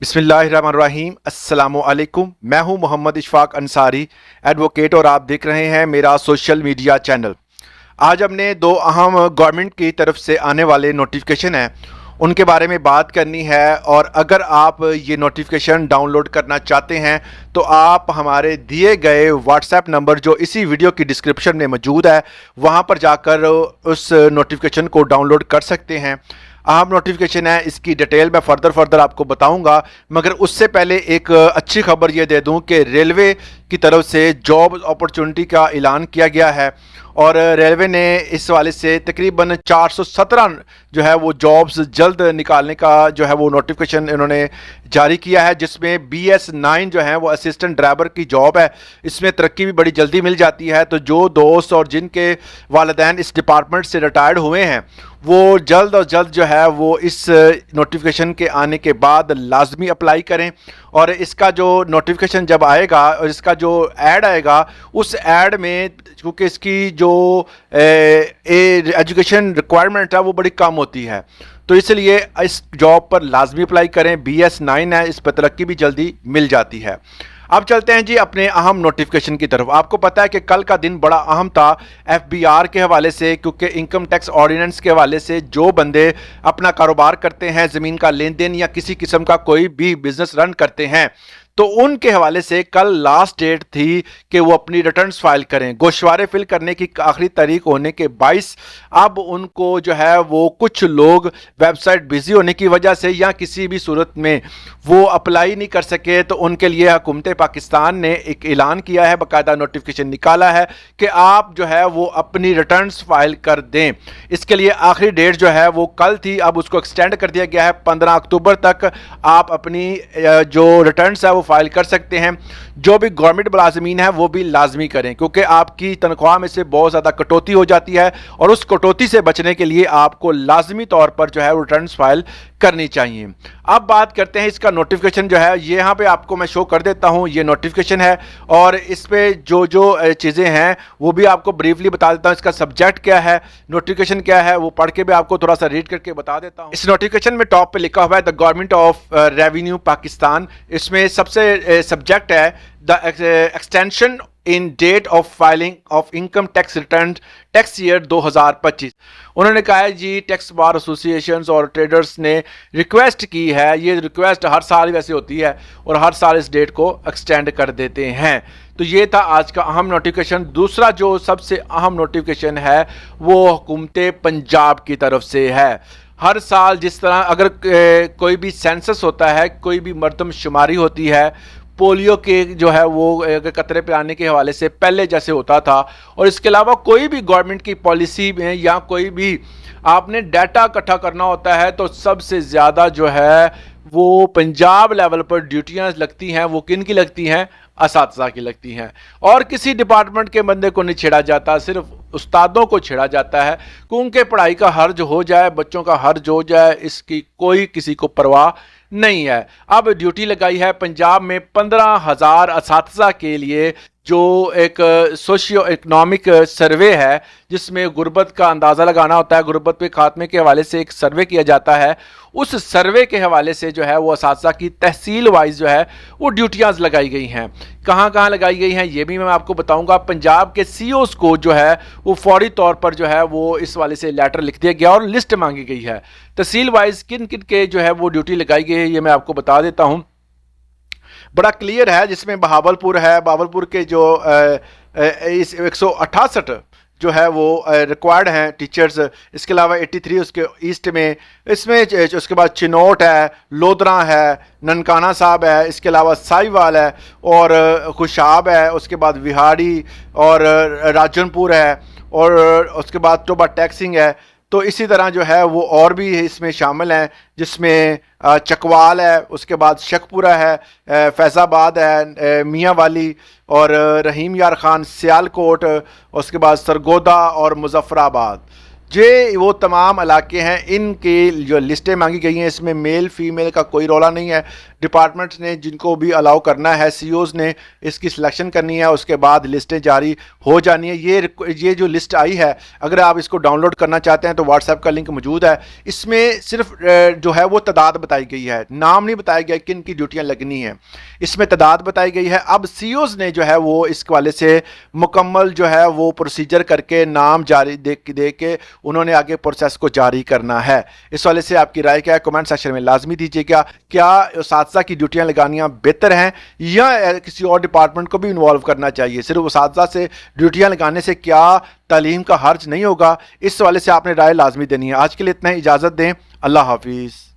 बिस्मिल्लाहिर्रहमानिर्रहीम अस्सलामु अलैकुम। मैं हूं मोहम्मद इशफाक अंसारी, एडवोकेट, और आप देख रहे हैं मेरा सोशल मीडिया चैनल। आज हमने दो अहम गवर्नमेंट की तरफ से आने वाले नोटिफिकेशन हैं उनके बारे में बात करनी है। और अगर आप ये नोटिफिकेशन डाउनलोड करना चाहते हैं तो आप हमारे दिए गए व्हाट्सएप नंबर जो इसी वीडियो की डिस्क्रिप्शन में मौजूद है वहाँ पर जाकर उस नोटिफिकेशन को डाउनलोड कर सकते हैं। अहम नोटिफिकेशन है, इसकी डिटेल मैं फर्दर आपको बताऊंगा, मगर उससे पहले एक अच्छी खबर ये दे दूं कि रेलवे की तरफ से जॉब अपॉर्चुनिटी का ऐलान किया गया है और रेलवे ने इस वाले से तकरीबन 417 जो है वो जॉब्स जल्द निकालने का जो है वो नोटिफिकेशन इन्होंने जारी किया है, जिसमें BS9 जो है वो असिस्टेंट ड्राइवर की जॉब है। इसमें तरक्की भी बड़ी जल्दी मिल जाती है। तो जो दोस्त और जिनके वालिदैन इस डिपार्टमेंट से रिटायर्ड हुए हैं वो जल्द और जल्द जो है वो इस नोटिफिकेशन के आने के बाद लाजमी अप्लाई करें। और इसका जो नोटिफिकेशन जब आएगा और इसका जो ऐड आएगा उस ऐड में, क्योंकि इसकी जो एजुकेशन रिक्वायरमेंट है वो बड़ी कम होती है, तो इसलिए इस जॉब पर लाजमी अप्लाई करें। BS9 है, इस पर तरक्की भी जल्दी मिल जाती है। अब चलते हैं जी अपने अहम नोटिफिकेशन की तरफ। आपको पता है कि कल का दिन बड़ा अहम था FBR के हवाले से, क्योंकि इनकम टैक्स ऑर्डिनेंस के हवाले से जो बंदे अपना कारोबार करते हैं, ज़मीन का लेन देन या किसी किस्म का कोई भी बिजनेस रन करते हैं, तो उनके हवाले से कल लास्ट डेट थी कि वो अपनी रिटर्न्स फाइल करें। गोशवारे फिल करने की आखिरी तारीख होने के बाइस अब उनको जो है वो कुछ लोग वेबसाइट बिजी होने की वजह से या किसी भी सूरत में वो अप्लाई नहीं कर सके, तो उनके लिए हुकूमत पाकिस्तान ने एक ऐलान किया है, बाकायदा नोटिफिकेशन निकाला है कि आप जो है वो अपनी रिटर्न्स फाइल कर दें। इसके लिए आखिरी डेट जो है वो कल थी, अब उसको एक्सटेंड कर दिया गया है। 15 अक्टूबर तक आप अपनी जो रिटर्न्स है वो फाइल कर सकते हैं। जो भी गवर्नमेंट मुलाजमीन है वो भी लाजमी करें, क्योंकि आपकी तनख्वाह में से बहुत ज़्यादा कटौती हो जाती है और उस कटौती से बचने के लिए आपको लाजमी तौर पर जो है रिटर्न्स फाइल करनी चाहिए। अब बात करते हैं इसका नोटिफिकेशन जो है, ये यहाँ पे आपको मैं शो कर देता हूँ। ये नोटिफिकेशन है और इस पे जो जो चीज़ें हैं वो भी आपको ब्रीफली बता देता हूँ। इसका सब्जेक्ट क्या है, नोटिफिकेशन क्या है, वो पढ़ के भी आपको थोड़ा सा रीड करके बता देता हूँ। इस नोटिफिकेशन में टॉप पे लिखा हुआ है the government of revenue Pakistan. इसमें सबसे सब्जेक्ट है the extension in date of filing of income tax return tax year 2025। उन्होंने कहा है जी, टैक्स बार एसोसिएशन और ट्रेडर्स ने रिक्वेस्ट की है। ये रिक्वेस्ट हर साल वैसे होती है और हर साल इस डेट को एक्सटेंड कर देते हैं। तो ये था आज का अहम नोटिफिकेशन। दूसरा जो सबसे अहम नोटिफिकेशन है वो हुकूमत पंजाब की तरफ से है। हर साल जिस तरह अगर कोई भी सेंसस होता है, कोई भी मर्दमशुमारी होती है, पोलियो के जो है वो कतरे पिलाने के हवाले से पहले जैसे होता था, और इसके अलावा कोई भी गवर्नमेंट की पॉलिसी में या कोई भी आपने डाटा इकट्ठा करना होता है, तो सबसे ज़्यादा जो है वो पंजाब लेवल पर ड्यूटियाँ लगती हैं। वो किन की लगती हैं? असातिज़ा की लगती हैं। और किसी डिपार्टमेंट के बंदे को नहीं छेड़ा जाता, सिर्फ उस्तादों को छेड़ा जाता है कि उनके पढ़ाई का हर्ज हो जाए, बच्चों का हर्ज हो जाए, इसकी कोई किसी को परवाह नहीं है। अब ड्यूटी लगाई है पंजाब में 15,000 असातिज़ा के लिए, जो एक सोशियो इकनॉमिक सर्वे है जिसमें गुर्बत का अंदाज़ा लगाना होता है। गुर्बत पे खात्मे के हवाले से एक सर्वे किया जाता है। उस सर्वे के हवाले से जो है वो असातिज़ा की तहसील वाइज जो है वो ड्यूटियाँ लगाई गई हैं। कहाँ कहाँ लगाई गई हैं ये भी मैं आपको बताऊंगा। पंजाब के CEOs को जो है वो फौरी तौर पर जो है वो इस वाले से लेटर लिख दिया गया और लिस्ट मांगी गई है। तहसील वाइज किन किन के जो है वो ड्यूटी लगाई गई है ये मैं आपको बता देता हूँ। बड़ा क्लियर है, जिसमें बहावलपुर है। बहावलपुर के जो इस 168 जो है वो रिक्वायर्ड हैं टीचर्स। इसके अलावा 83 उसके ईस्ट में, इसमें उसके बाद चिनोट है, लोधरा है, ननकाना साहब है, इसके अलावा साहिवाल है और खुशाब है, उसके बाद विहाड़ी और राजनपुर है और उसके बाद टोबा टैक्सिंग है। तो इसी तरह जो है वो और भी इसमें शामिल हैं, जिसमें चकवाल है, उसके बाद शकपुरा है, फैज़ाबाद है, मियाँ वाली और रहीम यार खान, सियालकोट, उसके बाद सरगोदा और मुजफ्फराबाद। ये वो तमाम इलाके हैं, इनकी जो लिस्टें मांगी गई हैं, इसमें मेल फीमेल का कोई रौला नहीं है। डिपार्टमेंट्स ने जिनको भी अलाउ करना है, सीईओज़ ने इसकी सिलेक्शन करनी है, उसके बाद लिस्टें जारी हो जानी है। ये जो लिस्ट आई है, अगर आप इसको डाउनलोड करना चाहते हैं तो व्हाट्सएप का लिंक मौजूद है। इसमें सिर्फ जो है वो तादाद बताई गई है, नाम नहीं बताया गया किन की ड्यूटियाँ लगनी हैं, इसमें तादाद बताई गई है। अब सीईओज़ ने जो है वो इस हवाले से मुकम्मल जो है वो प्रोसीजर करके नाम जारी दे के उन्होंने आगे प्रोसेस को जारी करना है। इस वाले से आपकी राय क्या है, कमेंट सेक्शन में लाजमी दीजिएगा। क्या उसातिज़ा की ड्यूटियां लगानियां बेहतर हैं या किसी और डिपार्टमेंट को भी इन्वॉल्व करना चाहिए? सिर्फ उसातिज़ा से ड्यूटियां लगाने से क्या तालीम का हर्ज नहीं होगा? इस वाले से आपने राय लाजमी देनी है। आज के लिए इतना ही, इजाज़त दें, अल्लाह हाफिज़।